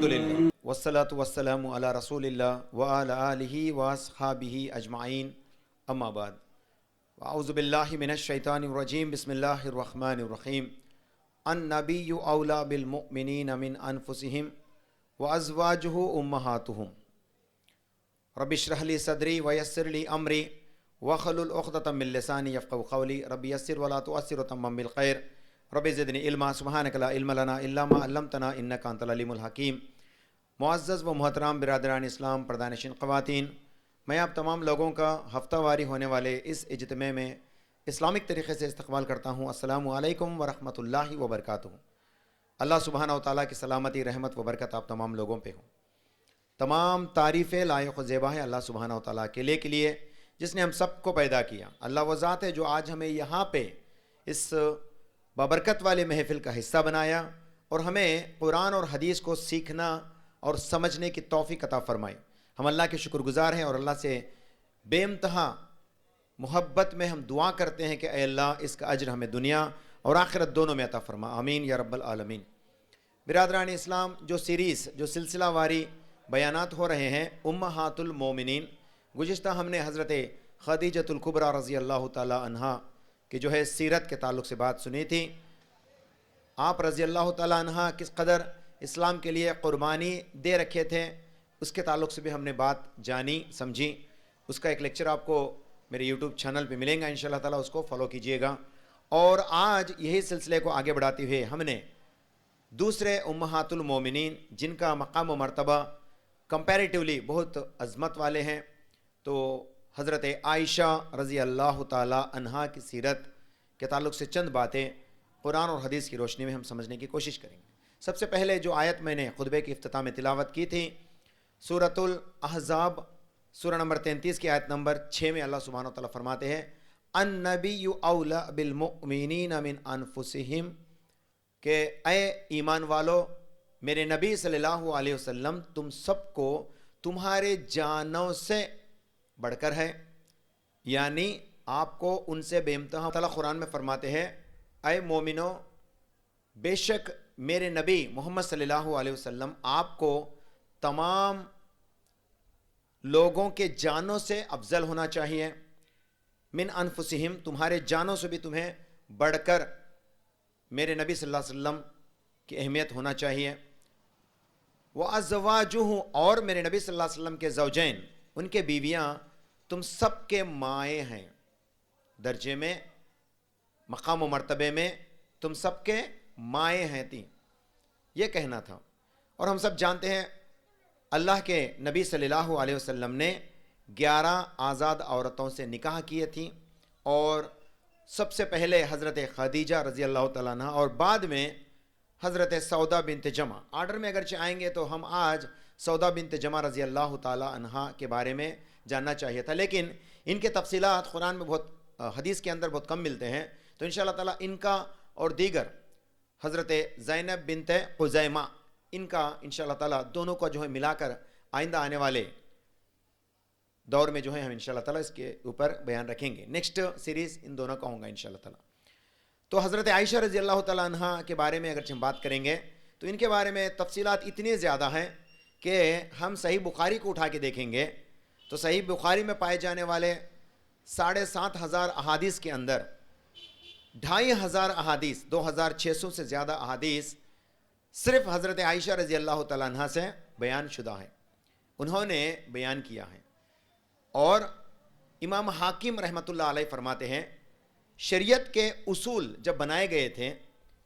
الحمدللہ والصلاة والسلام علی رسول اللہ وعلی آلہ واصحابہ اجمعین اما بعد اعوذ باللہ من الشیطان الرجیم بسم اللہ الرحمن الرحیم النبی اولی بالمؤمنین من انفسہم وازواجہ امہاتہم رب اشرح لی صدری ویسر لی امری واحلل عقدۃ من لسانی یفقہوا قولی رب یسر ولا تعسر وتمم بالخیر رب زدنی علما سبحانک لا علم لنا الا ما علمتنا انک انت العلیم الحکیم۔ معزز و محترم برادران اسلام، پردہ خواتین، میں آپ تمام لوگوں کا ہفتہ واری ہونے والے اس اجتماع میں اسلامک طریقے سے استقبال کرتا ہوں۔ السلام علیکم ورحمۃ اللہ وبرکاتہ۔ اللہ سبحانہ و تعالیٰ کی سلامتی، رحمت و برکت آپ تمام لوگوں پہ ہوں۔ تمام تعریفیں لائق و زیبا ہے اللہ سبحانہ و تعالیٰ کے لیے جس نے ہم سب کو پیدا کیا۔ اللہ وہ ذات ہے جو آج ہمیں یہاں پہ اس بابرکت والے محفل کا حصہ بنایا اور ہمیں قرآن اور حدیث کو سیکھنا اور سمجھنے کی توفیق عطا فرمائے۔ ہم اللہ کے شکر گزار ہیں اور اللہ سے بے انتہا محبت میں ہم دعا کرتے ہیں کہ اے اللہ اس کا اجر ہمیں دنیا اور آخرت دونوں میں عطا فرما، آمین یا رب العالمین۔ برادران اسلام، جو سیریز، جو سلسلہ واری بیانات ہو رہے ہیں امہات المومنین، گزشتہ ہم نے حضرت خدیجۃ الکبریٰ رضی اللہ تعالی عنہا کہ جو ہے سیرت کے تعلق سے بات سنی تھی۔ آپ رضی اللہ تعالیٰ عنہ کس قدر اسلام کے لیے قربانی دے رکھے تھے، اس کے تعلق سے بھی ہم نے بات جانی سمجھی۔ اس کا ایک لیکچر آپ کو میرے یوٹیوب چینل پہ ملیں گا، انشاءاللہ تعالیٰ اس کو فالو کیجئے گا۔ اور آج یہی سلسلے کو آگے بڑھاتے ہوئے ہم نے دوسرے امہات المومنین جن کا مقام و مرتبہ کمپیریٹیولی بہت عظمت والے ہیں، تو حضرت عائشہ رضی اللہ تعالیٰ عنہا کی سیرت کے تعلق سے چند باتیں قرآن اور حدیث کی روشنی میں ہم سمجھنے کی کوشش کریں گے۔ سب سے پہلے جو آیت میں نے خطبے کی افتتاح میں تلاوت کی تھی، سورۃ الاحزاب سورہ نمبر 33 کی آیت نمبر 6 میں اللہ سبحانہ و تعالیٰ فرماتے ہیں النبی اولی بالمؤمنین من انفسہم، کہ اے ایمان والو، میرے نبی صلی اللہ علیہ وسلم تم سب کو تمہارے جانوں سے بڑھ کر ہے، یعنی آپ کو ان سے بے انتہا۔ تعالیٰ قرآن میں فرماتے ہیں اے مومنو، بے شک میرے نبی محمد صلی اللہ علیہ وسلم آپ کو تمام لوگوں کے جانوں سے افضل ہونا چاہیے، من انفسہم، تمہارے جانوں سے بھی تمہیں بڑھ کر میرے نبی صلی اللہ علیہ وسلم کی اہمیت ہونا چاہیے۔ وَأَزْوَاجُهُ، اور میرے نبی صلی اللہ علیہ وسلم کے زوجین، ان کے بیویاں تم سب کے مائیں ہیں، درجے میں، مقام و مرتبے میں تم سب کے مائیں ہیں تھی، یہ کہنا تھا۔ اور ہم سب جانتے ہیں اللہ کے نبی صلی اللہ علیہ وسلم نے 11 آزاد عورتوں سے نکاح کیے تھیں، اور سب سے پہلے حضرت خدیجہ رضی اللہ تعالیٰ عنہ اور بعد میں حضرت سودا بنت جمع۔ آرڈر میں اگرچہ آئیں گے تو ہم آج سودا بنت جمع رضی اللہ تعالیٰ عنہ کے بارے میں جاننا چاہیے تھا، لیکن ان کے تفصیلات قرآن میں بہت، حدیث کے اندر بہت کم ملتے ہیں، تو انشاءاللہ تعالیٰ ان کا اور دیگر حضرت زینب بنت خزیمہ، ان کا انشاءاللہ تعالیٰ دونوں کو جو ہے ملا کر آئندہ آنے والے دور میں جو ہے ہم انشاءاللہ تعالیٰ اس کے اوپر بیان رکھیں گے۔ نیکسٹ سیریز ان دونوں کا ہوگا انشاءاللہ تعالیٰ۔ تو حضرت عائشہ رضی اللہ تعالیٰ عنہ کے بارے میں اگرچہ ہم بات کریں گے تو ان کے بارے میں تفصیلات اتنی زیادہ ہیں کہ ہم صحیح بخاری کو اٹھا کے دیکھیں گے تو صحیح بخاری میں پائے جانے والے 7,500 احادیث کے اندر 2,500 احادیث، 2,600 سے زیادہ احادیث صرف حضرت عائشہ رضی اللہ تعالیٰ عنہ سے بیان شدہ ہیں، انہوں نے بیان کیا ہے۔ اور امام حاکم رحمۃ اللہ علیہ فرماتے ہیں شریعت کے اصول جب بنائے گئے تھے،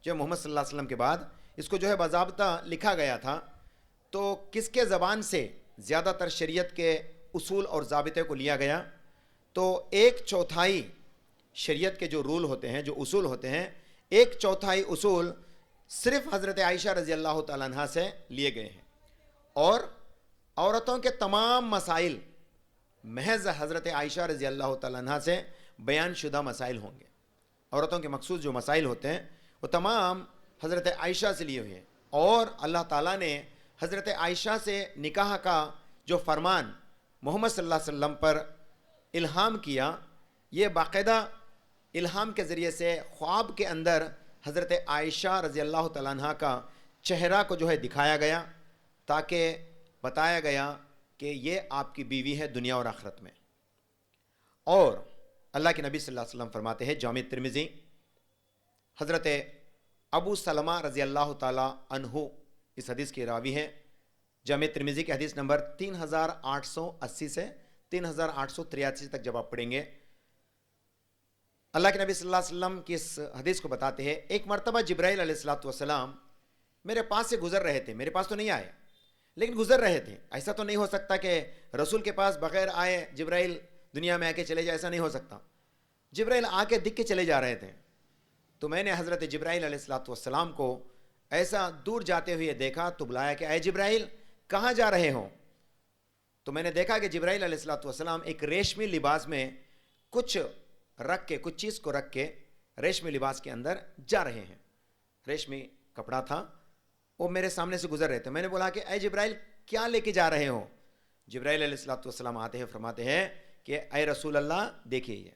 جو محمد صلی اللہ علیہ وسلم کے بعد اس کو جو ہے باضابطہ لکھا گیا تھا، تو کس کے زبان سے زیادہ تر شریعت کے اصول اور ضابطے کو لیا گیا؟ تو 1/4 شریعت کے جو رول ہوتے ہیں، جو اصول ہوتے ہیں، 1/4 اصول صرف حضرت عائشہ رضی اللہ تعالیٰ عنہ سے لیے گئے ہیں، اور عورتوں کے تمام مسائل محض حضرت عائشہ رضی اللہ تعالیٰ عنہ سے بیان شدہ مسائل ہوں گے۔ عورتوں کے مخصوص جو مسائل ہوتے ہیں وہ تمام حضرت عائشہ سے لیے ہوئے ہیں، اور اللہ تعالیٰ نے حضرت عائشہ سے نکاح کا جو فرمان محمد صلی اللہ علیہ وسلم پر الہام کیا، یہ باقاعدہ الہام کے ذریعے سے خواب کے اندر حضرت عائشہ رضی اللہ تعالیٰ عنہ کا چہرہ کو جو ہے دکھایا گیا، تاکہ بتایا گیا کہ یہ آپ کی بیوی ہے دنیا اور آخرت میں. اور اللہ کے نبی صلی اللہ علیہ وسلم فرماتے ہیں, جامع ترمذی, حضرت ابو سلمہ رضی اللہ تعالیٰ عنہ اس حدیث کے راوی ہیں. جامع ترمذی کے حدیث نمبر 3880 سے 3883 تک جب آپ پڑھیں گے, اللہ کے نبی صلی اللہ علیہ وسلم کی اس حدیث کو بتاتے ہیں, ایک مرتبہ جبرائیل علیہ الصلوۃ والسلام میرے پاس سے گزر رہے تھے. میرے پاس تو نہیں آئے لیکن گزر رہے تھے. ایسا تو نہیں ہو سکتا کہ رسول کے پاس بغیر آئے جبرائیل دنیا میں آ کے چلے جائے, ایسا نہیں ہو سکتا. جبرائیل آ کے دکھ کے چلے جا رہے تھے. تو میں نے حضرت جبرائیل علیہ الصلوۃ والسلام کو ایسا دور جاتے ہوئے دیکھا تو بلایا کہ اے جبرائیل کہاں جا رہے ہو؟ تو میں نے دیکھا کہ جبرائیل علیہ الصلوۃ والسلام ایک ریشمی لباس میں کچھ چیز کو رکھ کے ریشمی لباس کے اندر جا رہے ہیں. ریشمی کپڑا تھا, وہ میرے سامنے سے گزر رہے تھے. میں نے بولا کہ اے جبرائیل کیا لے کے جا رہے ہو؟ جبرائیل علیہ الصلوۃ والسلام آتے ہیں, فرماتے ہیں کہ اے رسول اللہ دیکھیے, یہ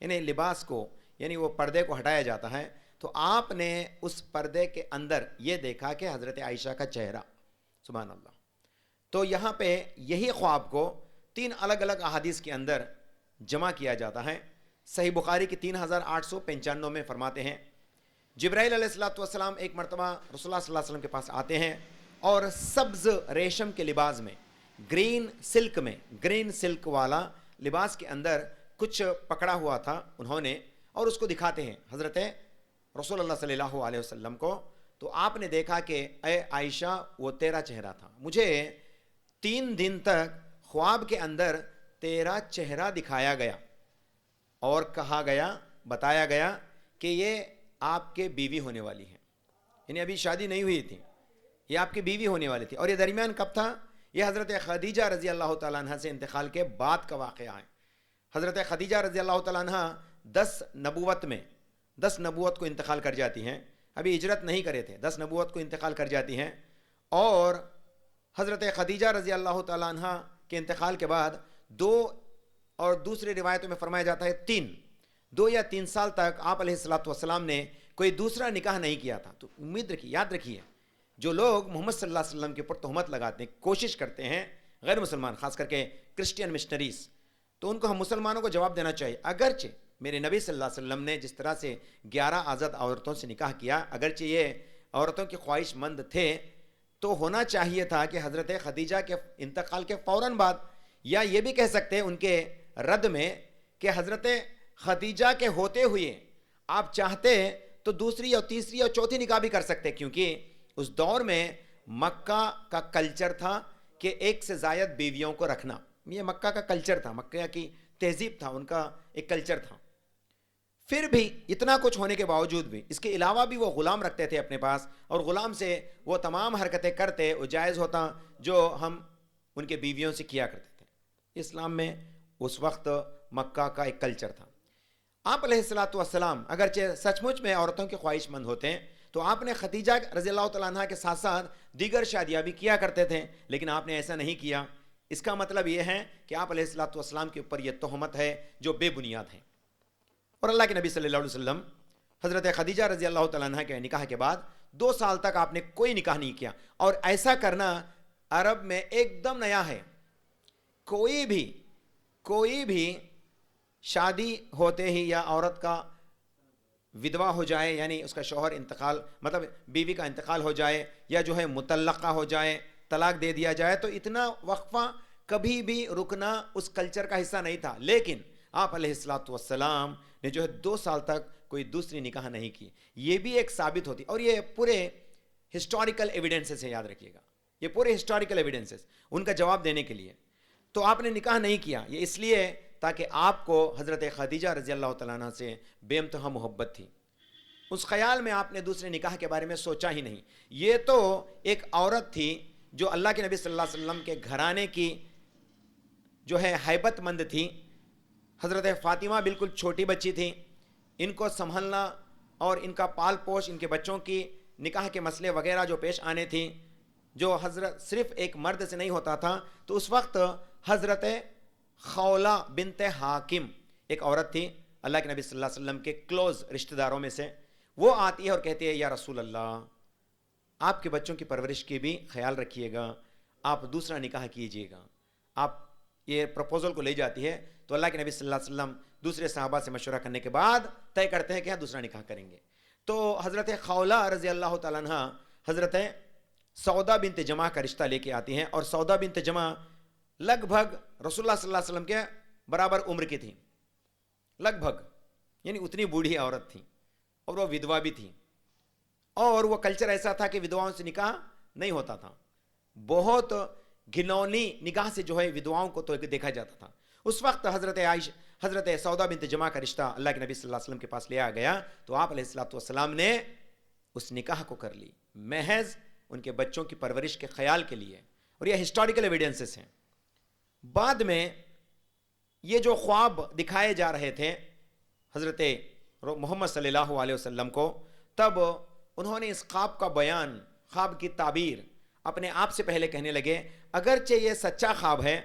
یعنی لباس کو, یعنی وہ پردے کو ہٹایا جاتا ہے, تو آپ نے اس پردے کے اندر یہ دیکھا کہ حضرت عائشہ کا چہرہ. سبحان اللہ. تو یہاں پہ یہی خواب کو 3 الگ الگ احادیث کے اندر جمع کیا جاتا ہے. صحیح بخاری کی 3895 میں فرماتے ہیں, جبرائیل علیہ الصلوۃ والسلام ایک مرتبہ رسول اللہ صلی اللہ علیہ وسلم کے پاس آتے ہیں اور سبز ریشم کے لباس میں, گرین سلک والا لباس کے اندر کچھ پکڑا ہوا تھا انہوں نے, اور اس کو دکھاتے ہیں حضرت رسول اللہ صلی اللہ علیہ وسلم کو. تو آپ نے دیکھا کہ اے عائشہ وہ تیرا چہرہ تھا, مجھے 3 دن تک خواب کے اندر تیرا چہرہ دکھایا گیا اور کہا گیا, بتایا گیا کہ یہ آپ کے بیوی ہونے والی ہیں. یعنی ابھی شادی نہیں ہوئی تھی, یہ آپ کی بیوی ہونے والی تھی. اور یہ درمیان کب تھا؟ یہ حضرت خدیجہ رضی اللہ تعالیٰ عنہ سے انتقال کے بعد کا واقعہ ہے. حضرت خدیجہ رضی اللہ تعالیٰ عنہ 10 نبوت کو انتقال کر جاتی ہیں. ابھی ہجرت نہیں کرے تھے, 10 نبوت کو انتقال کر جاتی ہیں. اور حضرت خدیجہ رضی اللہ تعالیٰ عنہ کے انتقال کے بعد 2, اور دوسری روایتوں میں فرمایا جاتا ہے 2 یا 3 سال تک آپ علیہ الصلوۃ والسلام نے کوئی دوسرا نکاح نہیں کیا تھا. تو یاد رکھیے, جو لوگ محمد صلی اللہ علیہ وسلم کے اوپر تہمت لگاتے ہیں, کوشش کرتے ہیں, غیر مسلمان خاص کر کے کرسچین مشنریز, تو ان کو ہم مسلمانوں کو جواب دینا چاہیے. اگرچہ میرے نبی صلی اللہ علیہ وسلم نے جس طرح سے 11 آزاد عورتوں سے نکاح کیا, اگرچہ یہ عورتوں کی خواہش مند تھے, تو ہونا چاہیے تھا کہ حضرت خدیجہ کے انتقال کے فوراً بعد, یا یہ بھی کہہ سکتے ہیں ان کے رد میں کہ حضرت خدیجہ کے ہوتے ہوئے آپ چاہتے تو دوسری اور تیسری اور چوتھی نکاح بھی کر سکتے, کیونکہ اس دور میں مکہ کا کلچر تھا کہ 1 سے زائد بیویوں کو رکھنا. یہ مکہ کا کلچر تھا, مکہ کی تہذیب تھا, ان کا ایک کلچر تھا. پھر بھی اتنا کچھ ہونے کے باوجود بھی, اس کے علاوہ بھی وہ غلام رکھتے تھے اپنے پاس, اور غلام سے وہ تمام حرکتیں کرتے, وہ جائز ہوتا جو ہم ان کے بیویوں سے کیا کرتے تھے. اسلام میں اس وقت مکہ کا ایک کلچر تھا. آپ علیہ الصلوۃ والسلام اگرچہ سچ مچ میں عورتوں کے خواہش مند ہوتے ہیں, تو آپ نے خدیجہ رضی اللہ تعالیٰ عنہ کے ساتھ ساتھ دیگر شادیاں بھی کیا کرتے تھے, لیکن آپ نے ایسا نہیں کیا. اس کا مطلب یہ ہے کہ آپ علیہ الصلوۃ والسلام کے اوپر یہ تہمت ہے جو بے بنیاد ہے. اور اللہ کے نبی صلی اللہ علیہ وسلم حضرت خدیجہ رضی اللہ تعالیٰ عنہ کے نکاح کے بعد 2 سال تک آپ نے کوئی نکاح نہیں کیا, اور ایسا کرنا عرب میں ایک دم نیا ہے. کوئی بھی شادی ہوتے ہی یا عورت کا ودوا ہو جائے, یعنی اس کا شوہر انتقال, مطلب بیوی کا انتقال ہو جائے, یا جو ہے مطلقہ ہو جائے, طلاق دے دیا جائے, تو اتنا وقفہ کبھی بھی رکنا اس کلچر کا حصہ نہیں تھا. لیکن آپ علیہ الصلوۃ والسلام نے جو ہے 2 سال تک کوئی دوسری نکاح نہیں کی. یہ بھی ایک ثابت ہوتی, اور یہ پورے ہسٹوریکل ایویڈنسز ہیں, یاد رکھیے گا, یہ پورے ہسٹوریکل ایویڈنسز ان کا جواب دینے کے لیے. تو آپ نے نکاح نہیں کیا, یہ اس لیے تاکہ آپ کو حضرت خدیجہ رضی اللہ تعالیٰ عنہ سے بے انتہا محبت تھی. اس خیال میں آپ نے دوسرے نکاح کے بارے میں سوچا ہی نہیں. یہ تو ایک عورت تھی جو اللہ کے نبی صلی اللہ علیہ وسلم کے گھرانے کی جو ہے ہیبت مند تھی. حضرت فاطمہ بالکل چھوٹی بچی تھی, ان کو سنبھلنا اور ان کا پال پوش, ان کے بچوں کی نکاح کے مسئلے وغیرہ جو پیش آنے تھیں, جو حضرت صرف ایک مرد سے نہیں ہوتا تھا. تو اس وقت حضرت خولہ بنت حاکم ایک عورت تھی اللہ کے نبی صلی اللہ علیہ وسلم کے کلوز رشتہ داروں میں سے, وہ آتی ہے اور کہتی ہے یا رسول اللہ آپ کے بچوں کی پرورش کی بھی خیال رکھیے گا، آپ دوسرا نکاح کیجیے گا. آپ یہ پروپوزل کو لے جاتی ہے تو اللہ کے نبی صلی اللہ علیہ وسلم دوسرے صحابہ سے مشورہ کرنے کے بعد طے کرتے ہیں کہ ہاں دوسرا نکاح کریں گے. تو حضرت خولہ رضی اللہ تعالیٰ عنہ حضرت سودا بنت جمع کا رشتہ لے کے آتی ہیں، اور سودا بنت جمع لگ بھگ رسول اللہ صلی اللہ علیہ وسلم کے برابر عمر کی تھیں، لگ بھگ، یعنی اتنی بوڑھی عورت تھی، اور وہ ودوا بھی تھی. اور وہ کلچر ایسا تھا کہ ودواؤں سے نکاح نہیں ہوتا تھا، بہت گھنونی نگاہ سے جو ہے ودواؤں کو تو دیکھا جاتا تھا. اس وقت حضرت سودا بنت جمع کا رشتہ اللہ کے نبی صلی اللہ علیہ وسلم کے پاس لے آ گیا، تو آپ علیہ الصلوۃ والسلام نے اس نکاح کو کر لی محض ان کے بچوں کی پرورش کے خیال کے لیے. اور یہ ہسٹوریکل ایویڈنسز ہیں. بعد میں یہ جو خواب دکھائے جا رہے تھے حضرت محمد صلی اللہ علیہ وسلم کو، تب انہوں نے اس خواب کا بیان، خواب کی تعبیر اپنے آپ سے پہلے کہنے لگے اگرچہ یہ سچا خواب ہے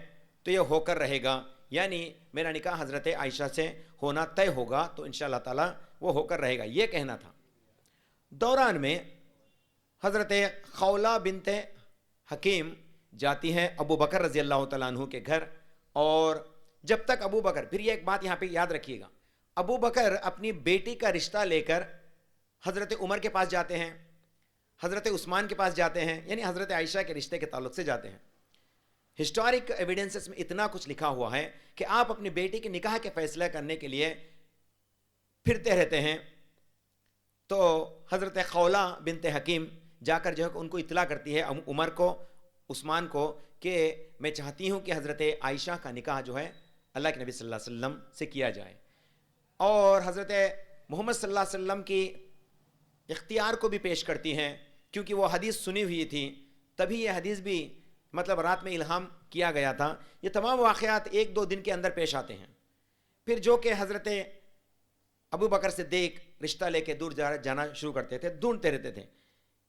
تو یہ ہو کر رہے گا، یعنی میرا نکاح حضرت عائشہ سے ہونا طے ہوگا تو انشاءاللہ تعالی وہ ہو کر رہے گا، یہ کہنا تھا. دوران میں حضرت خولہ بنت حکیم جاتی ہیں ابو بکر رضی اللہ تعالیٰ عنہ کے گھر. اور جب تک ابو بکر، پھر یہ ایک بات یہاں پہ یاد رکھیے گا، ابو بکر اپنی بیٹی کا رشتہ لے کر حضرت عمر کے پاس جاتے ہیں، حضرت عثمان کے پاس جاتے ہیں، یعنی حضرت عائشہ کے رشتے کے تعلق سے جاتے ہیں. ہسٹورک ایویڈنسز میں اتنا کچھ لکھا ہوا ہے کہ آپ اپنی بیٹی کے نکاح کے فیصلہ کرنے کے لیے پھرتے رہتے ہیں. تو حضرت خولہ بنت حکیم جا کر جو ہے ان کو اطلاع کرتی ہے، عمر کو، عثمان کو، کہ میں چاہتی ہوں کہ حضرت عائشہ کا نکاح جو ہے اللہ کے نبی صلی اللہ علیہ وسلم سے کیا جائے. اور حضرت محمد صلی اللہ علیہ وسلم کی اختیار کو بھی پیش کرتی ہیں، کیونکہ وہ حدیث سنی ہوئی تھی، تبھی یہ حدیث بھی مطلب رات میں الہام کیا گیا تھا. یہ تمام واقعات 1-2 دن کے اندر پیش آتے ہیں. پھر جو کہ حضرت ابو بکر صدیق رشتہ لے کے دور جانا شروع کرتے تھے، ڈھونڈتے رہتے تھے.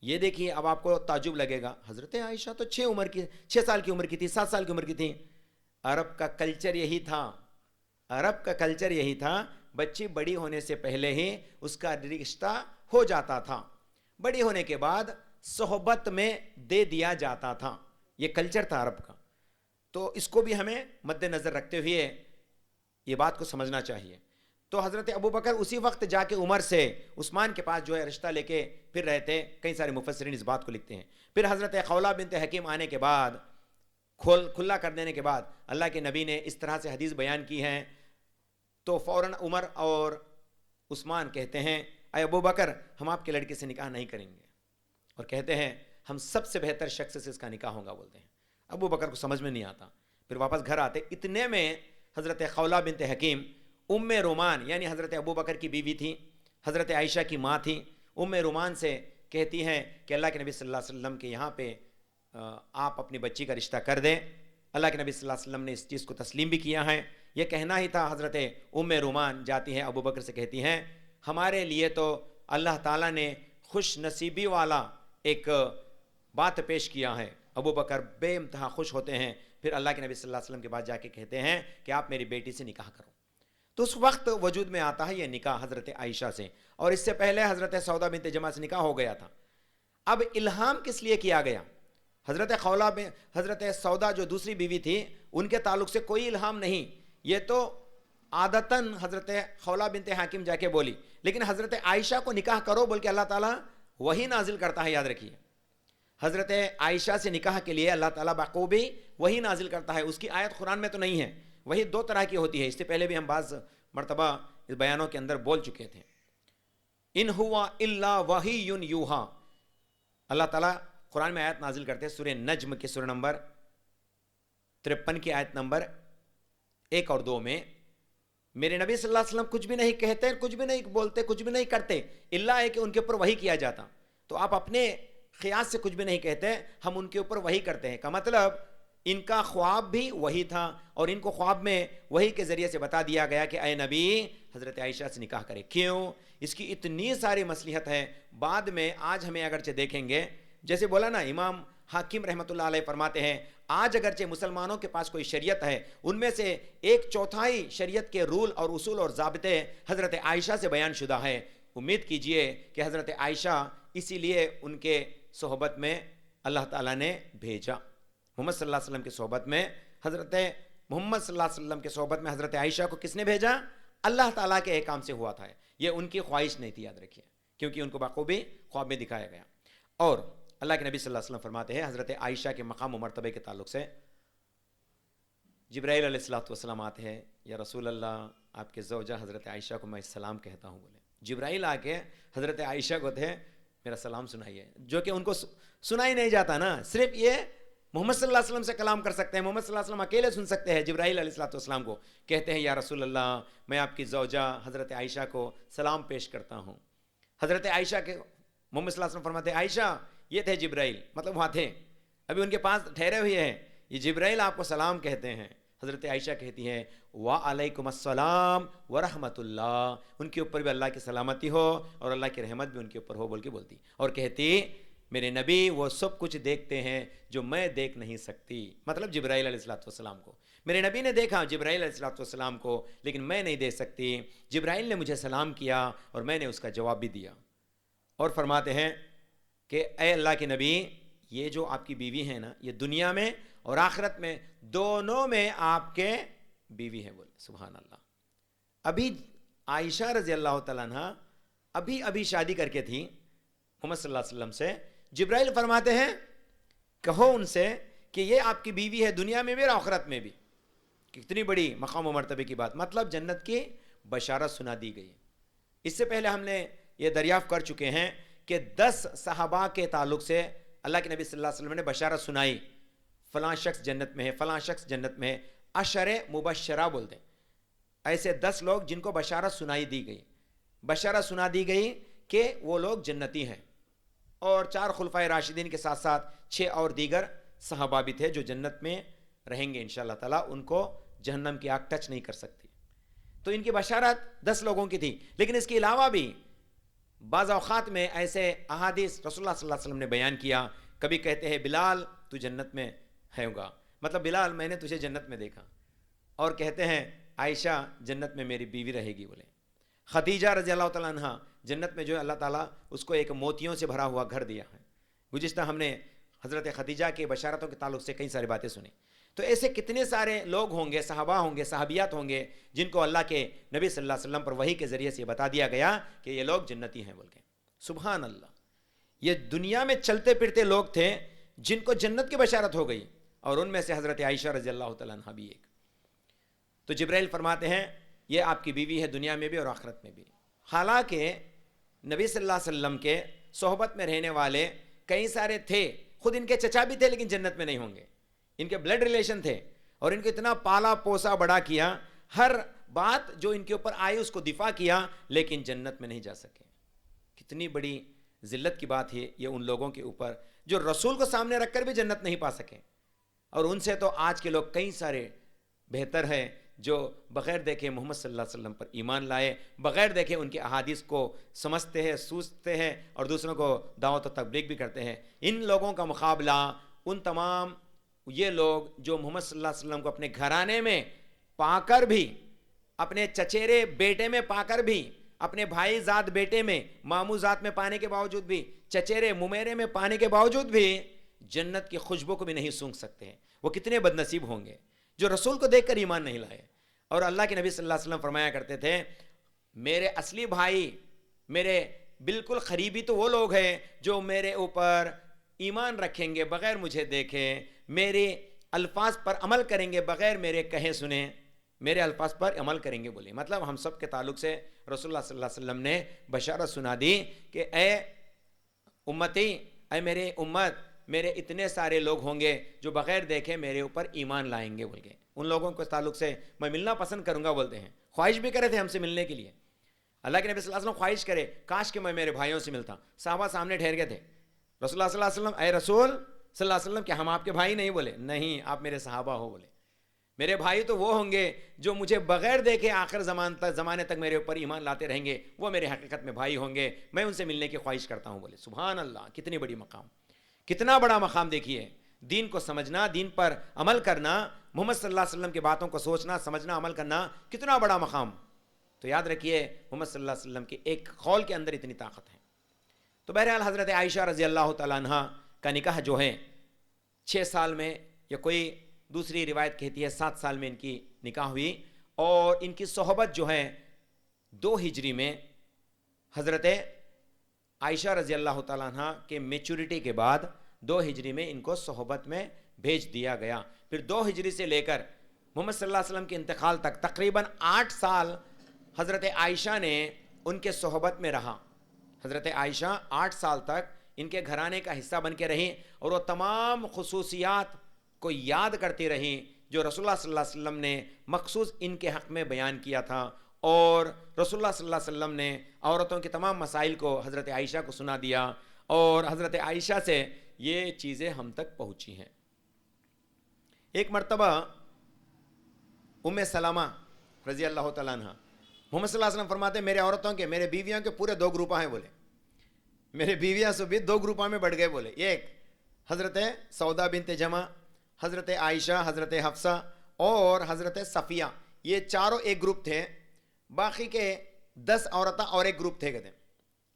یہ دیکھیے، اب آپ کو تعجب لگے گا، حضرت عائشہ تو 6 سال کی عمر کی تھی، 7 سال کی عمر کی تھی. عرب کا کلچر یہی تھا، عرب کا کلچر یہی تھا، بچی بڑی ہونے سے پہلے ہی اس کا رشتہ ہو جاتا تھا، بڑی ہونے کے بعد صحبت میں دے دیا جاتا تھا. یہ کلچر تھا عرب کا. تو اس کو بھی ہمیں مد نظر رکھتے ہوئے یہ بات کو سمجھنا چاہیے. تو حضرت ابو بکر اسی وقت جا کے عمر سے عثمان کے پاس جو ہے رشتہ لے کے پھر رہے تھے. کئی سارے مفسرین اس بات کو لکھتے ہیں. پھر حضرت خولہ بنت حکیم آنے کے بعد، کھلا کر دینے کے بعد اللہ کے نبی نے اس طرح سے حدیث بیان کی ہے، تو فوراً عمر اور عثمان کہتے ہیں اے ابو بکر، ہم آپ کے لڑکے سے نکاح نہیں کریں گے، اور کہتے ہیں ہم سب سے بہتر شخص سے اس کا نکاح ہوگا. بولتے ہیں ابو بکر کو سمجھ میں نہیں آتا. پھر واپس گھر آتے، اتنے میں حضرت خولہ بنت حکیم ام رومان، یعنی حضرت ابو بکر کی بیوی تھی، حضرت عائشہ کی ماں تھی، ام رومان سے کہتی ہیں کہ اللہ کے نبی صلی اللہ علیہ وسلم کے یہاں پہ آپ اپنی بچی کا رشتہ کر دیں. اللہ کے نبی صلی اللہ علیہ وسلم نے اس چیز کو تسلیم بھی کیا ہے. یہ کہنا ہی تھا. حضرت ام رومان جاتی ہیں ابو بکر سے کہتی ہیں ہمارے لیے تو اللہ تعالیٰ نے خوش نصیبی والا ایک بات پیش کیا ہے. ابو بکر بے انتہا خوش ہوتے ہیں. پھر اللہ کے نبی صلی اللہ علیہ وسلم کے بعد جا کے کہتے ہیں کہ آپ میری بیٹی سے نکاح کرو. تو اس وقت وجود میں آتا ہے یہ نکاح حضرت عائشہ سے، اور اس سے پہلے حضرت سودا بنت جمع سے نکاح ہو گیا تھا. اب الہام کس لیے کیا گیا؟ حضرت سودا جو دوسری بیوی تھی ان کے تعلق سے کوئی الہام نہیں. یہ تو عادتاً حضرت خولہ بنت حکیم جا کے بولی، لیکن حضرت عائشہ کو نکاح کرو بول کے اللہ تعالیٰ وہی نازل کرتا ہے. یاد رکھیے، حضرت عائشہ سے نکاح کے لیے اللہ تعالیٰ بخوبی وہی نازل کرتا ہے. اس کی آیت قرآن میں تو نہیں ہے. وہی 2 طرح کی ہوتی ہے. اس سے پہلے بھی ہم بعض مرتبہ اس بیانوں کے اندر بول چکے تھے. ان ہوا الا وحی یوحا، اللہ تعالیٰ قرآن میں آیت نازل کرتے ہیں. سورہ نجم کے سورہ نمبر 53 کی آیت نمبر 1 اور 2 میں میرے نبی صلی اللہ علیہ وسلم کچھ بھی نہیں کہتے، کچھ بھی نہیں بولتے، کچھ بھی نہیں کرتے، اللہ ہے کہ ان کے اوپر وحی کیا جاتا. تو آپ اپنے خیال سے کچھ بھی نہیں کہتے، ہم ان کے اوپر وحی کرتے ہیں. کا مطلب ان کا خواب بھی وہی تھا، اور ان کو خواب میں وحی کے ذریعے سے بتا دیا گیا کہ اے نبی حضرت عائشہ سے نکاح کرے. کیوں؟ اس کی اتنی ساری مصلحت ہے. بعد میں آج ہمیں اگرچہ دیکھیں گے، جیسے بولا نا امام حاکم رحمۃ اللہ علیہ فرماتے ہیں آج اگرچہ مسلمانوں کے پاس کوئی شریعت ہے، ان میں سے 1/4 شریعت کے رول اور اصول اور ضابطے حضرت عائشہ سے بیان شدہ ہے. امید کیجئے کہ حضرت عائشہ اسی لیے ان کے صحبت میں اللہ تعالیٰ نے بھیجا. محمد صلی اللہ علیہ وسلم کی صحبت میں حضرت محمد صلی اللہ علیہ وسلم کی صحبت میں حضرت عائشہ کو کس نے بھیجا؟ اللہ تعالیٰ کے احکام سے ہوا تھا. یہ ان کی خواہش نہیں تھی، یاد رکھیے، کیونکہ ان کو بخوبی خواب میں دکھایا گیا. اور اللہ کے نبی صلی اللہ علیہ وسلم فرماتے ہیں حضرت عائشہ کے مقام و مرتبے کے تعلق سے، جبرائیل علیہ السلام آتے ہیں، یا رسول اللہ آپ کے زوجہ حضرت عائشہ کو میں سلام کہتا ہوں. بولے جبرائیل آ کے حضرت عائشہ کو تھے میرا سلام سنائیے، جو کہ ان کو سنائی نہیں جاتا نا، صرف یہ محمد صلی اللہ علیہ وسلم سے کلام کر سکتے ہیں، محمد صلی اللہ علیہ وسلم اکیلے سن سکتے ہیں. جبرائیل علیہ السلام کو کہتے ہیں یا رسول اللہ میں آپ کی زوجہ حضرت عائشہ کو سلام پیش کرتا ہوں. حضرت عائشہ کے محمد صلی اللہ علیہ وسلم فرماتے ہیں عائشہ یہ تھے جبرائیل، مطلب وہاں تھے، ابھی ان کے پاس ٹھہرے ہوئے ہیں، یہ جبرائیل آپ کو سلام کہتے ہیں. حضرت عائشہ کہتی ہیں وعلیکم السلام ورحمۃ اللہ، ان کے اوپر بھی اللہ کی سلامتی ہو اور اللہ کی رحمت بھی ان کے اوپر ہو بول کے بولتی، اور کہتی میرے نبی وہ سب کچھ دیکھتے ہیں جو میں دیکھ نہیں سکتی. مطلب جبرائیل علیہ السلام کو میرے نبی نے دیکھا جبرائیل علیہ السلام کو، لیکن میں نہیں دیکھ سکتی. جبرائیل نے مجھے سلام کیا اور میں نے اس کا جواب بھی دیا. اور فرماتے ہیں کہ اے اللہ کے نبی یہ جو آپ کی بیوی ہے نا، یہ دنیا میں اور آخرت میں دونوں میں آپ کے بیوی ہیں. بولے سبحان اللہ. ابھی عائشہ رضی اللہ تعالیٰ عنہ ابھی شادی کر کے تھی محمد صلی اللہ علیہ وسلم سے. جبرائیل فرماتے ہیں کہو ان سے کہ یہ آپ کی بیوی ہے دنیا میں بھی اور آخرت میں بھی. کتنی بڑی مقام و مرتبے کی بات، مطلب جنت کی بشارت سنا دی گئی. اس سے پہلے ہم نے یہ دریافت کر چکے ہیں کہ 10 صحابہ کے تعلق سے اللہ کے نبی صلی اللہ علیہ وسلم نے بشارت سنائی، فلاں شخص جنت میں ہے، فلاں شخص جنت میں ہے. عشر مبشرہ بولتے ہیں، ایسے 10 لوگ جن کو بشارت سنائی دی گئی، بشارت سنا دی گئی کہ وہ لوگ جنتی ہیں. اور 4 خلفائے راشدین کے ساتھ ساتھ 6 اور دیگر صحابہ بھی تھے جو جنت میں رہیں گے انشاءاللہ تعالیٰ، ان کو جہنم کی آگ ٹچ نہیں کر سکتی. تو ان کی بشارت 10 لوگوں کی تھی. لیکن اس کے علاوہ بھی بعض اوقات میں ایسے احادیث رسول اللہ صلی اللہ علیہ وسلم نے بیان کیا. کبھی کہتے ہیں بلال تو جنت میں ہے ہوگا، مطلب بلال میں نے تجھے جنت میں دیکھا. اور کہتے ہیں عائشہ جنت میں میری بیوی رہے گی. بولے خدیجہ رضی اللہ تعالیٰ عنہ جنت میں جو ہے اللہ تعالیٰ اس کو ایک موتیوں سے بھرا ہوا گھر دیا ہے. گزشتہ ہم نے حضرت خدیجہ کے بشارتوں کے تعلق سے کئی ساری باتیں سنی. تو ایسے کتنے سارے لوگ ہوں گے، صحابہ ہوں گے، صحابیات ہوں گے جن کو اللہ کے نبی صلی اللہ علیہ وسلم پر وحی کے ذریعے سے بتا دیا گیا کہ یہ لوگ جنتی ہیں بول کے. سبحان اللہ. یہ دنیا میں چلتے پھرتے لوگ تھے جن کو جنت کی بشارت ہو گئی، اور ان میں سے حضرت عائشہ رضی اللہ تعالیٰ عنہ بھی ایک. تو جبرائیل فرماتے ہیں یہ آپ کی بیوی ہے دنیا میں بھی اور آخرت میں بھی. حالانکہ نبی صلی اللہ علیہ وسلم کے صحبت میں رہنے والے کئی سارے تھے، خود ان کے چچا بھی تھے لیکن جنت میں نہیں ہوں گے. ان کے بلڈ ریلیشن تھے اور ان کو اتنا پالا پوسا بڑا کیا، ہر بات جو ان کے اوپر آئی اس کو دفاع کیا، لیکن جنت میں نہیں جا سکے. کتنی بڑی ذلت کی بات ہے یہ ان لوگوں کے اوپر جو رسول کو سامنے رکھ کر بھی جنت نہیں پا سکے. اور ان سے تو آج کے لوگ کئی سارے بہتر ہیں جو بغیر دیکھے محمد صلی اللہ علیہ وسلم پر ایمان لائے، بغیر دیکھے ان کے احادیث کو سمجھتے ہیں، سوچتے ہیں اور دوسروں کو دعوت و تبلیغ بھی کرتے ہیں. ان لوگوں کا مقابلہ ان تمام یہ لوگ جو محمد صلی اللہ علیہ وسلم کو اپنے گھرانے میں پا کر بھی، اپنے چچیرے بیٹے میں پا کر بھی، اپنے بھائی زاد بیٹے میں، ماموں زاد میں پانے کے باوجود بھی، چچیرے ممیرے میں پانے کے باوجود بھی جنت کی خوشبو کو بھی نہیں سونگھ سکتے ہیں. وہ کتنے بد نصیب ہوں گے جو رسول کو دیکھ کر ایمان نہیں لائے. اور اللہ کے نبی صلی اللہ علیہ وسلم فرمایا کرتے تھے میرے اصلی بھائی، میرے بالکل قریبی تو وہ لوگ ہیں جو میرے اوپر ایمان رکھیں گے بغیر مجھے دیکھیں، میرے الفاظ پر عمل کریں گے بغیر میرے کہے سنیں، میرے الفاظ پر عمل کریں گے. بولے مطلب ہم سب کے تعلق سے رسول اللہ صلی اللہ علیہ وسلم نے بشارت سنا دی کہ اے امتی، اے میرے امت، میرے اتنے سارے لوگ ہوں گے جو بغیر دیکھے میرے اوپر ایمان لائیں گے. بول کے ان لوگوں کے تعلق سے میں ملنا پسند کروں گا بولتے ہیں. خواہش بھی کرے تھے ہم سے ملنے کے لیے. اللہ کے نبی صلی اللہ علیہ وسلم خواہش کرے کاش کہ میں میرے بھائیوں سے ملتا. صحابہ سامنے ٹھہر گئے تھے. رسول اللہ صلی اللہ علیہ وسلم اے رسول صلی اللہ علیہ وسلم کیا ہم آپ کے بھائی نہیں؟ بولے نہیں، آپ میرے صحابہ ہو. بولے میرے بھائی تو وہ ہوں گے جو مجھے بغیر دیکھے آخر زمانے تک میرے اوپر ایمان لاتے رہیں گے، وہ میرے حقیقت میں بھائی ہوں گے. میں ان سے ملنے کی خواہش کرتا ہوں. بولے سبحان اللہ، کتنی بڑی مقام، کتنا بڑا مقام. دیکھیے دین کو سمجھنا، دین پر عمل کرنا، محمد صلی اللہ علیہ وسلم کی باتوں کو سوچنا، سمجھنا، عمل کرنا، کتنا بڑا مقام. تو یاد رکھیے محمد صلی اللہ علیہ وسلم کے ایک قول کے اندر اتنی طاقت ہے. تو بہرحال حضرت عائشہ رضی اللہ تعالیٰ عنہ کا نکاح جو ہے 6 سال میں، یا کوئی دوسری روایت کہتی ہے 7 سال میں ان کی نکاح ہوئی، اور ان کی صحبت جو ہے 2 ہجری میں حضرت عائشہ رضی اللہ تعالیٰ عنہ کے میچورٹی کے بعد 2 ہجری میں ان کو صحبت میں بھیج دیا گیا۔ پھر 2 ہجری سے لے کر محمد صلی اللہ علیہ وسلم کے انتقال تک تقریباً 8 سال حضرت عائشہ نے ان کے صحبت میں رہا۔ حضرت عائشہ 8 سال تک ان کے گھرانے کا حصہ بن کے رہیں، اور وہ تمام خصوصیات کو یاد کرتی رہیں جو رسول اللہ صلی اللہ علیہ وسلم نے مخصوص ان کے حق میں بیان کیا تھا، اور رسول اللہ صلی اللہ علیہ وسلم نے عورتوں کے تمام مسائل کو حضرت عائشہ کو سنا دیا، اور حضرت عائشہ سے یہ چیزیں ہم تک پہنچی ہیں۔ ایک مرتبہ ام سلمہ رضی اللہ تعالیٰ عنہ، محمد صلی اللہ علیہ وسلم فرماتے ہیں میرے عورتوں کے، میرے بیویوں کے پورے 2 گروپ ہیں، بولے میرے بیویاں سے بھی 2 گروپوں میں بڑھ گئے، بولے ایک حضرت سودا بنت جمع، حضرت عائشہ، حضرت حفصہ اور حضرت صفیہ، یہ چاروں ایک گروپ تھے، باقی کے 10 عورتیں اور ایک گروپ تھے، کہتے ہیں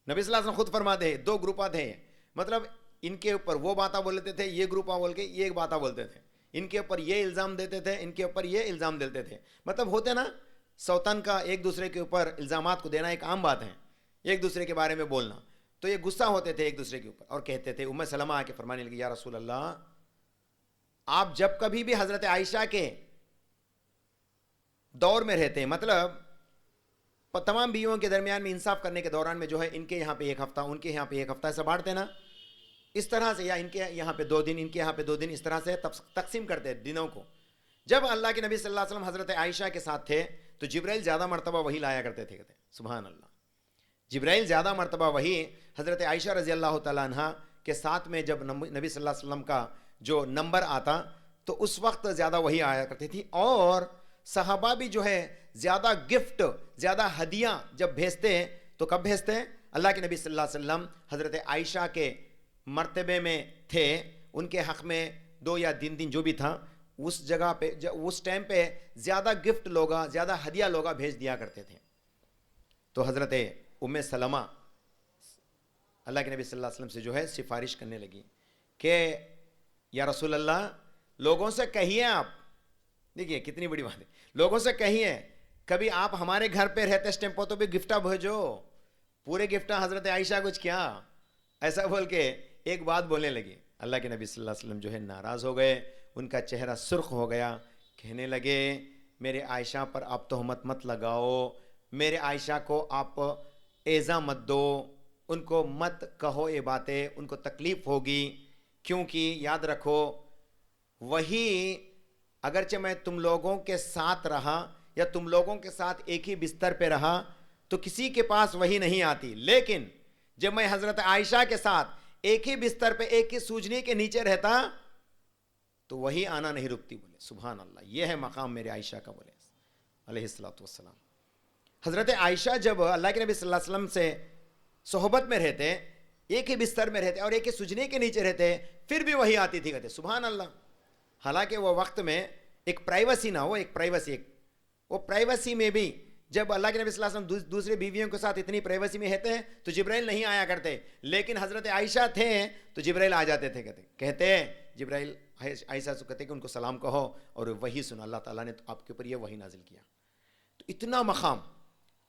نبی صلی اللہ علیہ وسلم خود فرماتے ہیں 2 گروپاں تھے، مطلب ان کے اوپر وہ باتیں بولتے تھے، یہ گروپاں بول کے یہ باتیں بولتے تھے، ان کے اوپر یہ الزام دیتے تھے، ان کے اوپر یہ الزام دیتے تھے، مطلب ہوتے نا سوتن کا ایک دوسرے کے اوپر الزامات کو دینا ایک عام بات ہے، ایک دوسرے کے بارے میں بولنا، تو یہ غصہ ہوتے تھے ایک دوسرے کے اوپر، اور کہتے تھے، ام سلمہ آ کے فرمانے لگی یا رسول اللہ، آپ جب کبھی بھی حضرت عائشہ کے دور میں رہتے ہیں، مطلب تمام بیویوں کے درمیان میں انصاف کرنے کے دوران میں جو ہے ان کے یہاں پہ 1 ہفتہ، ان کے یہاں پہ 1 ہفتہ ایسا بانٹتے نا، اس طرح سے، یا ان کے یہاں پہ 2 دن، ان کے یہاں پہ 2 دن، اس طرح سے تقسیم کرتے دنوں کو۔ جب اللہ کے نبی صلی اللہ علیہ وسلم حضرت عائشہ کے ساتھ تھے تو جبرائیل زیادہ مرتبہ وہی لایا کرتے تھے، کہتے ہیں سبحان اللہ، جبرائیل زیادہ مرتبہ وہی حضرت عائشہ رضی اللہ تعالیٰ عنہ کے ساتھ میں جب نبی صلی اللہ علیہ وسلم کا جو نمبر آتا تو اس وقت زیادہ وہی آیا کرتی تھی، اور صحابہ بھی جو ہے زیادہ گفٹ، زیادہ ہدیہ جب بھیجتے ہیں تو کب بھیجتے ہیں؟ اللہ کے نبی صلی اللہ علیہ وسلم حضرت عائشہ کے مرتبے میں تھے، ان کے حق میں 2 یا 3 دن جو بھی تھا، اس جگہ پہ اس ٹائم پہ زیادہ گفٹ لوگا، زیادہ ہدیہ لوگا بھیج دیا کرتے تھے۔ تو حضرت ام سلمہ اللہ کے نبی صلی اللہ علیہ وسلم سے جو ہے سفارش کرنے لگی کہ یا رسول اللہ، لوگوں سے کہیے، آپ دیکھیے کتنی بڑی بات ہے، لوگوں سے کہیے کبھی آپ ہمارے گھر پہ رہتے اس ٹائم پہ تو بھی گفٹا بھیجو، پورے گفٹا حضرت عائشہ کچھ کیا، ایسا بول کے ایک بات بولنے لگی۔ اللہ کے نبی صلی اللہ علیہ وسلم جو ہے ناراض ہو گئے، ان کا چہرہ سرخ ہو گیا، کہنے لگے میرے عائشہ پر آپ تہمت مت لگاؤ، میرے عائشہ کو آپ ایذا مت دو، ان کو مت کہو یہ باتیں، ان کو تکلیف ہوگی، کیونکہ یاد رکھو وہی اگرچہ میں تم لوگوں کے ساتھ رہا یا تم لوگوں کے ساتھ ایک ہی بستر پہ رہا تو کسی کے پاس وہی نہیں آتی، لیکن جب میں حضرت عائشہ کے ساتھ ایک ہی بستر پہ ایک ہی سوجنی کے نیچے رہتا تو وہی آنا نہیں رکتی، بولے سبحان اللہ، یہ ہے مقام میرے عائشہ کا، بولے علیہ الصلوۃ والسلام۔ حضرت عائشہ جب اللہ کے نبی صلی اللہ علیہ وسلم سے صحبت میں رہتے، ایک ہی بستر میں رہتے اور ایک ہی سجنے کے نیچے رہتے، پھر بھی وہی آتی تھی، کہتے سبحان اللہ۔ حالانکہ وہ وقت میں ایک پرائیویسی نہ ہو، ایک پرائیویسی، وہ پرائیویسی میں بھی جب اللہ کے نبی صلی اللہ علیہ وسلم دوسرے بیویوں کے ساتھ اتنی پرائیویسی میں رہتے ہیں تو جبرائیل نہیں آیا کرتے، لیکن حضرت عائشہ تھے تو جبرائیل آ جاتے تھے، کہتے جبرائیل عائشہ سے کہتے کہ ان کو سلام کہو، اور وہی سنا، اللہ تعالیٰ نے آپ کے اوپر یہ وہی نازل کیا۔ تو اتنا مقام،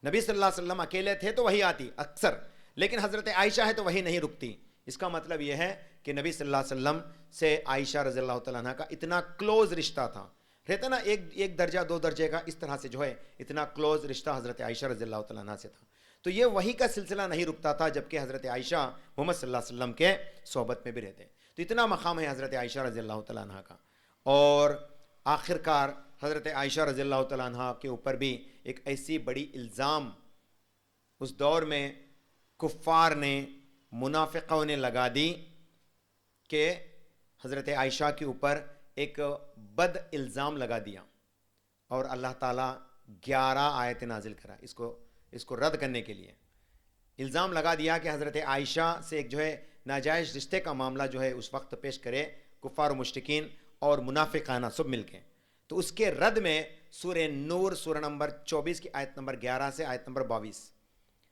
نبی صلی اللہ علیہ وسلم اکیلے تھے تو وہی آتی اکثر، لیکن حضرت عائشہ ہے تو وہی نہیں رکتی۔ اس کا مطلب یہ ہے کہ نبی صلی اللہ علیہ وسلم سے عائشہ رضی اللہ تعالیٰ عنہ کا اتنا کلوز رشتہ تھا، رہتا نا ایک درجہ 2 درجے کا، اس طرح سے جو ہے اتنا کلوز رشتہ حضرت عائشہ رضی اللہ تعالیٰ عنہ سے تھا۔ تو یہ وہی کا سلسلہ نہیں رکتا تھا، جبکہ حضرت عائشہ محمد صلی اللہ علیہ وسلم کے صحبت میں بھی رہتے، تو اتنا مقام ہے حضرت عائشہ رضی اللہ تعالیٰ عنہ کا۔ اور آخر کار حضرت عائشہ رضی اللہ تعالیٰ عنہ کے اوپر بھی ایک ایسی بڑی الزام اس دور میں کفار نے، منافقوں نے لگا دی کہ حضرت عائشہ کے اوپر ایک بد الزام لگا دیا، اور اللہ تعالیٰ 11 آیت نازل کرا اس کو رد کرنے کے لیے۔ الزام لگا دیا کہ حضرت عائشہ سے ایک جو ہے ناجائز رشتے کا معاملہ جو ہے اس وقت پیش کرے کفار و مشرکین اور منافقانہ سب مل کے، تو اس کے رد میں سورہ نور سورہ نمبر 24 کی آیت نمبر 11 سے آیت نمبر 22،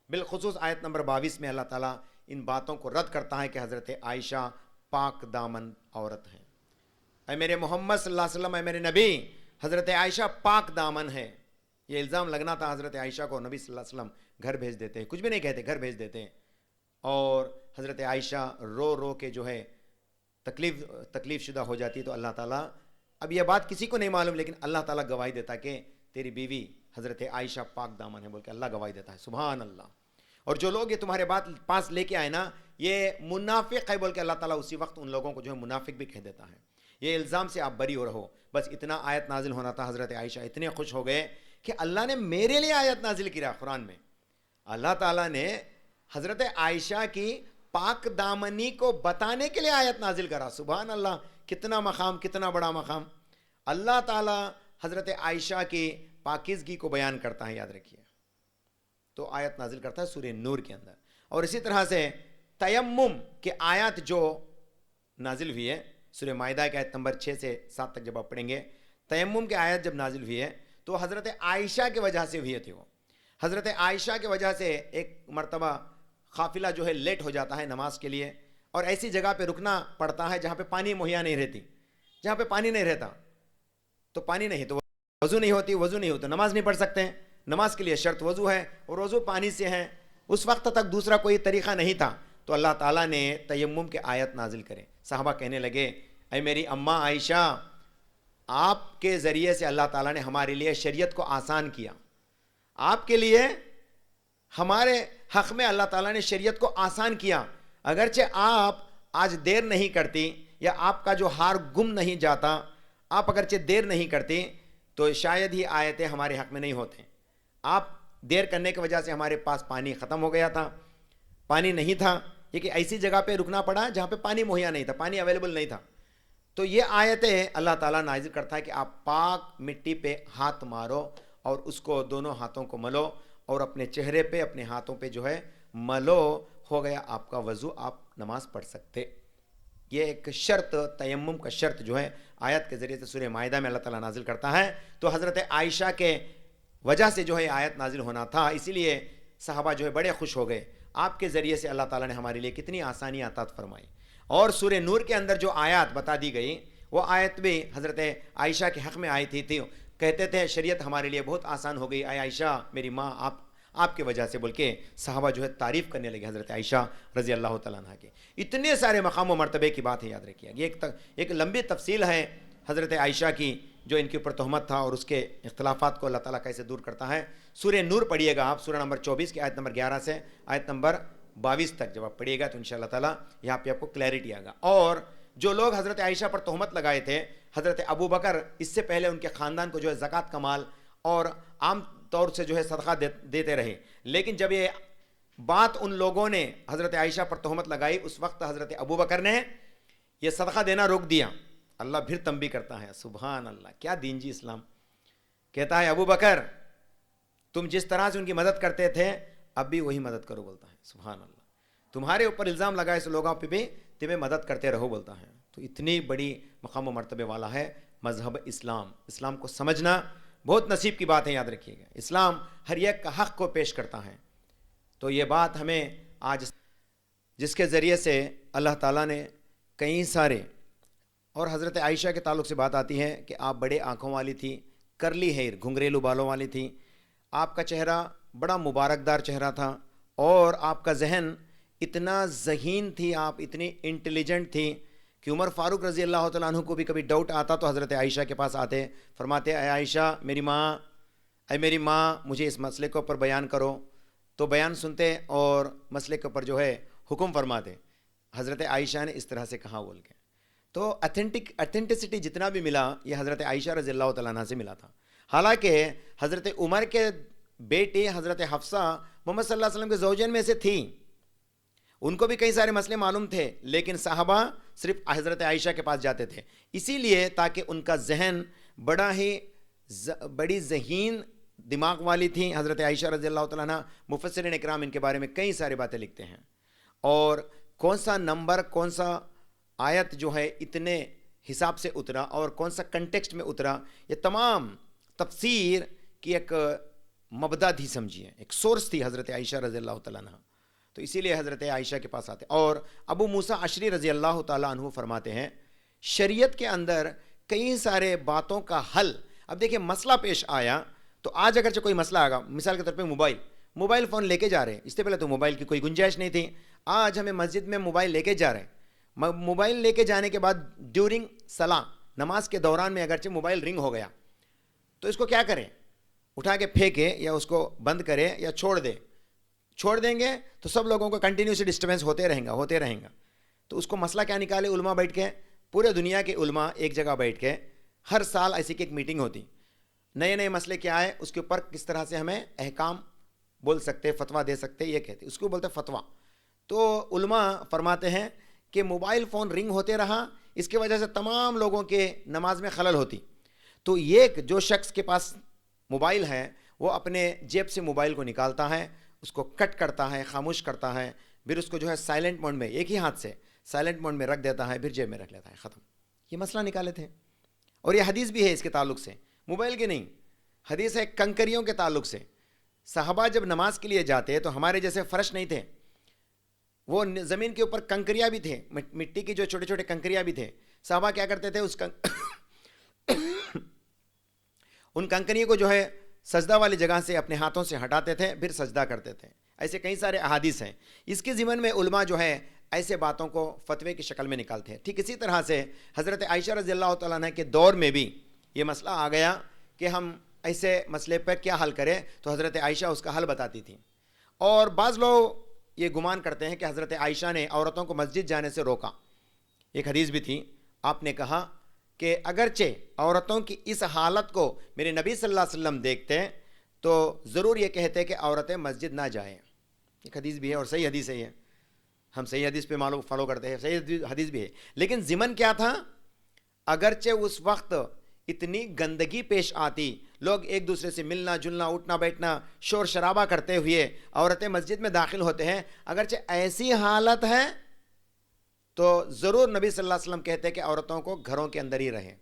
بالخصوص آیت نمبر 22 میں اللہ تعالیٰ ان باتوں کو رد کرتا ہے کہ حضرت عائشہ پاک دامن عورت ہیں. اے میرے محمد صلی اللہ علیہ وسلم، اے میرے نبی، حضرت عائشہ پاک دامن ہے. یہ الزام لگنا تھا حضرت عائشہ کو، نبی صلی اللہ علیہ وسلم گھر بھیج دیتے ہیں، کچھ بھی نہیں کہتے، گھر بھیج دیتے ہیں. اور حضرت عائشہ رو رو کے جو ہے تکلیف شدہ ہو جاتی. تو اللہ تعالیٰ، اب یہ بات کسی کو نہیں معلوم، لیکن اللہ تعالیٰ گواہی دیتا کہ تیری بیوی حضرت عائشہ پاک دامن ہے، بول کے اللہ گواہی دیتا ہے. سبحان اللہ. اور جو لوگ یہ تمہارے بات پاس لے کے آئے نا، یہ منافق ہے بول کے اللہ تعالیٰ اسی وقت ان لوگوں کو جو ہے منافق بھی کہہ دیتا ہے. یہ الزام سے آپ بری ہو رہو. بس اتنا آیت نازل ہونا تھا. حضرت عائشہ اتنے خوش ہو گئے کہ اللہ نے میرے لیے آیت نازل کیا. قرآن میں اللہ تعالیٰ نے حضرت عائشہ کی پاک دامنی کو بتانے کے لیے آیت نازل کرا. سبحان اللہ. کتنا مقام، کتنا بڑا مقام. اللہ تعالیٰ حضرت عائشہ کی پاکیزگی کو بیان کرتا ہے، یاد رکھیے. تو آیت نازل کرتا ہے سورہ نور کے اندر. اور اسی طرح سے تیمم کے آیات جو نازل ہوئی ہے سورہ مائدہ کے آیت نمبر 6 سے 7 تک جب آپ پڑھیں گے، تیمم کے آیت جب نازل ہوئی ہے تو حضرت عائشہ کی وجہ سے ہوئے تھے. وہ حضرت عائشہ کی وجہ سے ایک مرتبہ قافلہ جو ہے لیٹ ہو جاتا ہے نماز کے لیے، اور ایسی جگہ پہ رکنا پڑتا ہے جہاں پہ پانی مہیا نہیں رہتی. جہاں پہ پانی نہیں رہتا تو پانی نہیں تو وضو نہیں ہوتی، وضو نہیں ہوتا نماز نہیں پڑھ سکتے ہیں. نماز کے لیے شرط وضو ہے، اور وضو پانی سے ہے. اس وقت تک دوسرا کوئی طریقہ نہیں تھا. تو اللہ تعالیٰ نے تیمم کے آیت نازل کرے. صحابہ کہنے لگے، اے میری اماں عائشہ، آپ کے ذریعے سے اللہ تعالیٰ نے ہمارے لیے شریعت کو آسان کیا. آپ کے لیے ہمارے حق میں اللہ تعالیٰ نے شریعت کو آسان کیا. اگرچہ آپ آج دیر نہیں کرتی، یا آپ کا جو ہار گم نہیں جاتا، آپ اگرچہ دیر نہیں کرتی تو شاید ہی آیتیں ہمارے حق میں نہیں ہوتے. آپ دیر کرنے کی وجہ سے ہمارے پاس پانی ختم ہو گیا تھا، پانی نہیں تھا. یہ کہ ایسی جگہ پہ رکنا پڑا جہاں پہ پانی مہیا نہیں تھا، پانی اویلیبل نہیں تھا. تو یہ آیتیں اللہ تعالیٰ نازل کرتا ہے کہ آپ پاک مٹی پہ ہاتھ مارو اور اس کو دونوں ہاتھوں کو ملو، اور اپنے چہرے پہ اپنے ہاتھوں پہ جو ہے ملو. ہو گیا آپ کا وضو، آپ نماز پڑھ سکتے. یہ ایک شرط، تیمم کا شرط جو ہے آیت کے ذریعے سے سورہ مائدہ میں اللہ تعالیٰ نازل کرتا ہے. تو حضرت عائشہ کے وجہ سے جو ہے آیت نازل ہونا تھا، اسی لیے صحابہ جو ہے بڑے خوش ہو گئے. آپ کے ذریعے سے اللہ تعالیٰ نے ہمارے لیے کتنی آسانی عطا فرمائی. اور سورہ نور کے اندر جو آیات بتا دی گئی، وہ آیت بھی حضرت عائشہ کے حق میں آئی تھی. کہتے تھے شریعت ہمارے لیے بہت آسان ہو گئی. اے عائشہ میری ماں، آپ کی وجہ سے بول کے صحابہ جو ہے تعریف کرنے لگے حضرت عائشہ رضی اللہ تعالیٰ عنہ کے. اتنے سارے مقام و مرتبے کی بات ہے، یاد رکھیے. یہ ایک لمبی تفصیل ہے حضرت عائشہ کی، جو ان کے اوپر تہمت تھا اور اس کے اختلافات کو اللہ تعالیٰ کیسے دور کرتا ہے. سورہ نور پڑھیے گا آپ، سورہ نمبر 24 کی آیت نمبر 11 سے آیت نمبر 22 تک جب آپ پڑھیے گا تو انشاءاللہ تعالیٰ یہاں پہ آپ کو کلیئرٹی آئے گا. اور جو لوگ حضرت عائشہ پر تہمت لگائے تھے، حضرت ابو بکر اس سے پہلے ان کے خاندان کو جو ہے زکوٰۃ کا مال اور عام طور سے جو ہے صدقہ دیتے رہے. لیکن جب یہ بات ان لوگوں نے حضرت عائشہ پر تہمت لگائی، اس وقت حضرت ابو بکر نے یہ صدقہ دینا روک دیا. اللہ پھر تنبیہ کرتا ہے. سبحان اللہ، کیا دین جی اسلام. کہتا ہے ابو بکر تم جس طرح سے ان کی مدد کرتے تھے اب بھی وہی مدد کرو، بولتا ہے. سبحان اللہ. تمہارے اوپر الزام لگائے اس لوگوں پہ بھی تمہیں مدد کرتے رہو، بولتا ہے. تو اتنی بڑی مقام و مرتبے والا ہے مذہب اسلام. اسلام کو سمجھنا بہت نصیب کی بات ہے، یاد رکھیے گا. اسلام ہر ایک کا حق کو پیش کرتا ہے. تو یہ بات ہمیں آج، جس کے ذریعے سے اللہ تعالیٰ نے کئی سارے، اور حضرت عائشہ کے تعلق سے بات آتی ہے کہ آپ بڑے آنکھوں والی تھی، کرلی ہیئر، گھنگریلو بالوں والی تھی. آپ کا چہرہ بڑا مبارک دار چہرہ تھا، اور آپ کا ذہن اتنا ذہین تھی، آپ اتنی انٹیلیجنٹ تھی کہ عمر فاروق رضی اللہ تعالیٰ عنہ کو بھی کبھی ڈاؤٹ آتا تو حضرت عائشہ کے پاس آتے، فرماتے اے عائشہ میری ماں، اے میری ماں مجھے اس مسئلے کے اوپر بیان کرو. تو بیان سنتے اور مسئلے کے اوپر جو ہے حکم فرماتے. حضرت عائشہ نے اس طرح سے کہا بول کے. تو اتھینٹسٹی جتنا بھی ملا یہ حضرت عائشہ رضی اللہ تعالیٰ عنہ سے ملا تھا. حالانکہ حضرت عمر کے بیٹی حضرت حفصہ محمد صلی اللہ علیہ وسلم کے زوجین میں سے تھی، ان کو بھی کئی سارے مسئلے معلوم تھے، لیکن صحابہ صرف حضرت عائشہ کے پاس جاتے تھے، اسی لیے تاکہ ان کا ذہن بڑی ذہین دماغ والی تھی حضرت عائشہ رضی اللہ تعالیٰ عنہ. مفسرین اکرام ان کے بارے میں کئی ساری باتیں لکھتے ہیں. اور کون سا نمبر، کون سا آیت جو ہے اتنے حساب سے اترا اور کون سا کنٹیکسٹ میں اترا، یہ تمام تفسیر کی ایک مبدا تھی، سمجھیے ایک سورس تھی حضرت عائشہ رضی اللہ تعالیٰ عنہ. تو اسی لیے حضرت عائشہ کے پاس آتے. اور ابو موسیٰ اشعری رضی اللہ تعالیٰ عنہ فرماتے ہیں شریعت کے اندر کئی سارے باتوں کا حل. اب دیکھیں مسئلہ پیش آیا تو آج اگرچہ کوئی مسئلہ آگا, مثال کے طور پہ موبائل فون لے کے جا رہے ہیں, اس سے پہلے تو موبائل کی کوئی گنجائش نہیں تھی, آج ہمیں مسجد میں موبائل لے کے جا رہے ہیں. موبائل لے کے جانے کے بعد ڈیورنگ صلاح نماز کے دوران میں اگرچہ موبائل رنگ ہو گیا تو اس کو کیا کریں, اٹھا کے پھینکے یا اس کو بند کرے یا چھوڑ دیں گے تو سب لوگوں کو کنٹینیوسلی ڈسٹربینس ہوتے رہیں گا. تو اس کو مسئلہ کیا نکالے علماء بیٹھ کے, پورے دنیا کے علماء ایک جگہ بیٹھ کے ہر سال ایسی کی ایک میٹنگ ہوتی, نئے مسئلے کیا ہے اس کے اوپر کس طرح سے ہمیں احکام بول سکتے, فتویٰ دے سکتے, یہ کہتے اس کو بولتے فتویٰ. تو علماء فرماتے ہیں کہ موبائل فون رنگ ہوتے رہا, اس کی وجہ سے تمام لوگوں کے نماز میں خلل ہوتی. تو یہ جو شخص کے پاس موبائل ہے وہ اپنے جیب سے موبائل کو نکالتا ہے, اس کو کٹ کرتا ہے, خاموش کرتا ہے, پھر اس کو جو ہے سائلنٹ موڈ میں ایک ہی ہاتھ سے سائلنٹ موڈ میں رکھ دیتا ہے, پھر جیب میں رکھ لیتا ہے, ختم. یہ مسئلہ نکالے تھے. اور یہ حدیث بھی ہے اس کے تعلق سے, موبائل کے نہیں, حدیث ہے کنکریوں کے تعلق سے. صحابہ جب نماز کے لیے جاتے تو ہمارے جیسے فرش نہیں تھے, وہ زمین کے اوپر کنکریاں بھی تھے, مٹی کی جو چھوٹے چھوٹے کنکریاں بھی تھے. صحابہ کیا کرتے تھے, ان کنکریوں کو جو ہے سجدہ والی جگہ سے اپنے ہاتھوں سے ہٹاتے تھے, پھر سجدہ کرتے تھے. ایسے کئی سارے احادیث ہیں. اس کے ضمن میں علماء جو ہے ایسے باتوں کو فتوے کی شکل میں نکالتے ہیں. ٹھیک اسی طرح سے حضرت عائشہ رضی اللہ تعالیٰ عنہ کے دور میں بھی یہ مسئلہ آ گیا کہ ہم ایسے مسئلے پر کیا حل کریں, تو حضرت عائشہ اس کا حل بتاتی تھی. اور بعض لوگ یہ گمان کرتے ہیں کہ حضرت عائشہ نے عورتوں کو مسجد جانے سے روکا. ایک حدیث بھی تھی, آپ نے کہا کہ اگرچہ عورتوں کی اس حالت کو میرے نبی صلی اللہ علیہ وسلم دیکھتے تو ضرور یہ کہتے کہ عورتیں مسجد نہ جائیں. ایک حدیث بھی ہے اور صحیح حدیث ہے, یہ ہم صحیح حدیث پہ فالو کرتے ہیں, صحیح حدیث بھی ہے. لیکن ضمن کیا تھا, اگرچہ اس وقت اتنی گندگی پیش آتی, لوگ ایک دوسرے سے ملنا جلنا اٹھنا بیٹھنا شور شرابہ کرتے ہوئے عورتیں مسجد میں داخل ہوتے ہیں, اگرچہ ایسی حالت ہے تو ضرور نبی صلی اللہ علیہ وسلم کہتے ہیں کہ عورتوں کو گھروں کے اندر ہی رہیں.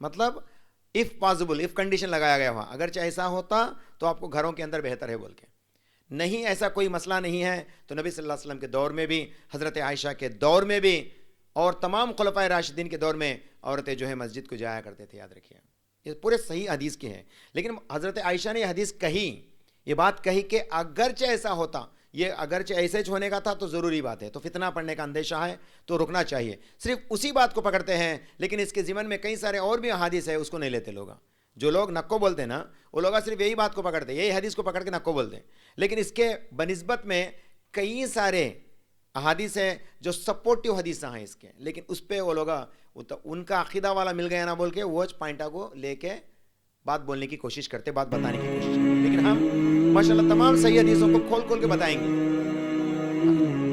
مطلب اف پاسبل, اف کنڈیشن لگایا گیا وہاں, اگرچہ ایسا ہوتا تو آپ کو گھروں کے اندر بہتر ہے بول کے. نہیں ایسا کوئی مسئلہ نہیں ہے تو نبی صلی اللہ علیہ وسلم کے دور میں بھی, حضرت عائشہ کے دور میں بھی, اور تمام خلفائے راشدین کے دور میں عورتیں جو ہے مسجد کو جایا کرتے تھے. یاد رکھیے یہ پورے صحیح حدیث کے ہیں. لیکن حضرت عائشہ نے یہ حدیث کہی, یہ بات کہی کہ اگرچہ ایسا ہوتا, یہ اگرچہ ایسے ہونے کا تھا تو ضروری بات ہے, تو فتنہ پڑنے کا اندیشہ ہے تو رکنا چاہیے. صرف اسی بات کو پکڑتے ہیں, لیکن اس کے ضمن میں کئی سارے اور بھی احادیث ہے, اس کو نہیں لیتے لوگ. جو لوگ نکو بولتے ہیں نا, وہ لوگ صرف یہی بات کو پکڑتے ہیں, یہی حدیث کو پکڑ کے نکو بولتے ہیں. لیکن اس کے بنسبت میں کئی سارے احادیث ہیں جو سپورٹیو حدیث ہیں اس کے, لیکن اس پہ وہ لوگ ان کا عقیدہ والا مل گیا نا بول کے وہ پوائنٹا کو لے کے بات بولنے کی کوشش کرتے, بات بتانے کی کوشش کرتے. لیکن ہم ماشاءاللہ تمام صحیح حدیثوں کو کھول کے بتائیں گے.